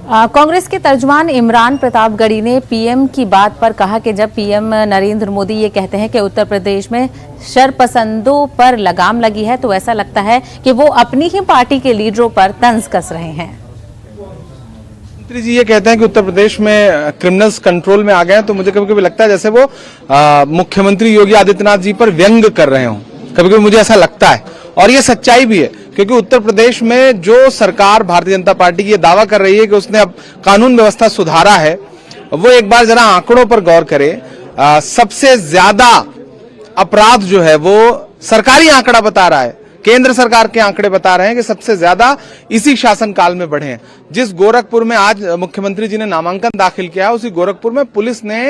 कांग्रेस के तर्जुमान इमरान प्रतापगढ़ी ने पीएम की बात पर कहा कि जब पीएम नरेंद्र मोदी ये कहते हैं कि उत्तर प्रदेश में शरपसंदों पर लगाम लगी है तो ऐसा लगता है कि वो अपनी ही पार्टी के लीडरों पर तंज कस रहे हैं। मंत्री जी ये कहते हैं कि उत्तर प्रदेश में क्रिमिनल्स कंट्रोल में आ गए हैं, तो मुझे कभी कभी लगता है जैसे वो मुख्यमंत्री योगी आदित्यनाथ जी पर व्यंग कर रहे हों। कभी कभी मुझे ऐसा लगता है और ये सच्चाई भी है, क्योंकि उत्तर प्रदेश में जो सरकार भारतीय जनता पार्टी की ये दावा कर रही है कि उसने अब कानून व्यवस्था सुधारा है, वो एक बार जरा आंकड़ों पर गौर करे। सबसे ज्यादा अपराध जो है वो सरकारी आंकड़ा बता रहा है, केंद्र सरकार के आंकड़े बता रहे हैं कि सबसे ज्यादा इसी शासनकाल में बढ़े हैं। जिस गोरखपुर में आज मुख्यमंत्री जी ने नामांकन दाखिल किया, उसी गोरखपुर में पुलिस ने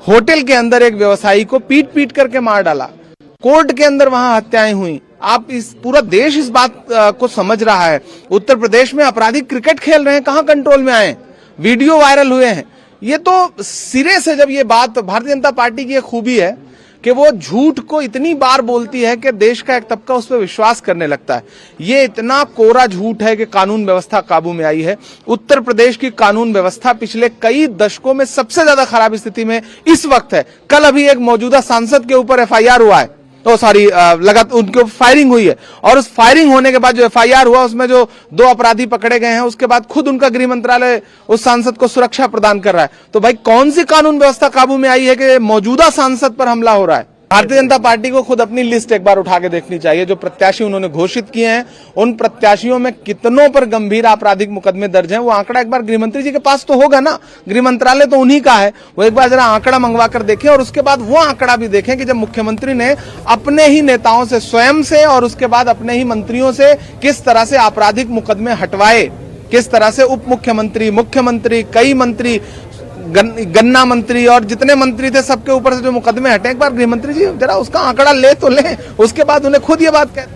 होटल के अंदर एक व्यवसायी को पीट पीट करके मार डाला। कोर्ट के अंदर वहां हत्याएं हुई। आप पूरा देश इस बात को समझ रहा है। उत्तर प्रदेश में अपराधी क्रिकेट खेल रहे हैं, कहां कंट्रोल में आए, वीडियो वायरल हुए हैं। ये तो सिरे से जब ये बात भारतीय जनता पार्टी की एक खूबी है कि वो झूठ को इतनी बार बोलती है कि देश का एक तबका उस पर विश्वास करने लगता है। ये इतना कोरा झूठ है कि कानून व्यवस्था काबू में आई है। उत्तर प्रदेश की कानून व्यवस्था पिछले कई दशकों में सबसे ज्यादा खराब स्थिति में इस वक्त है। कल अभी एक मौजूदा सांसद के ऊपर एफआईआर हुआ है, तो सॉरी लगातार उनके फायरिंग हुई है, और उस फायरिंग होने के बाद जो एफआईआर हुआ उसमें जो 2 अपराधी पकड़े गए हैं, उसके बाद खुद उनका गृह मंत्रालय उस सांसद को सुरक्षा प्रदान कर रहा है। तो भाई कौन सी कानून व्यवस्था काबू में आई है कि मौजूदा सांसद पर हमला हो रहा है? भारतीय जनता पार्टी को खुद अपनी लिस्ट एक बार उठा के देखनी चाहिए। जो प्रत्याशी उन्होंने घोषित किए हैं, उन प्रत्याशियों में कितनों पर गंभीर आपराधिक मुकदमे दर्ज हैं, वो आंकड़ा एक बार गृह मंत्री जी के पास तो होगा ना, गृह मंत्रालय तो उन्हीं का है। वो एक बार जरा आंकड़ा मंगवा कर देखें, और उसके बाद वो आंकड़ा भी देखें कि जब मुख्यमंत्री ने अपने ही नेताओं से, स्वयं से, और उसके बाद अपने ही मंत्रियों से किस तरह से आपराधिक मुकदमे हटवाए, किस तरह से उप मुख्यमंत्री, मुख्यमंत्री, कई मंत्री, गन्ना मंत्री और जितने मंत्री थे सबके ऊपर से जो मुकदमे हटे, एक बार गृह मंत्री जी जरा उसका आंकड़ा ले तो लें, उसके बाद उन्हें खुद ये बात कह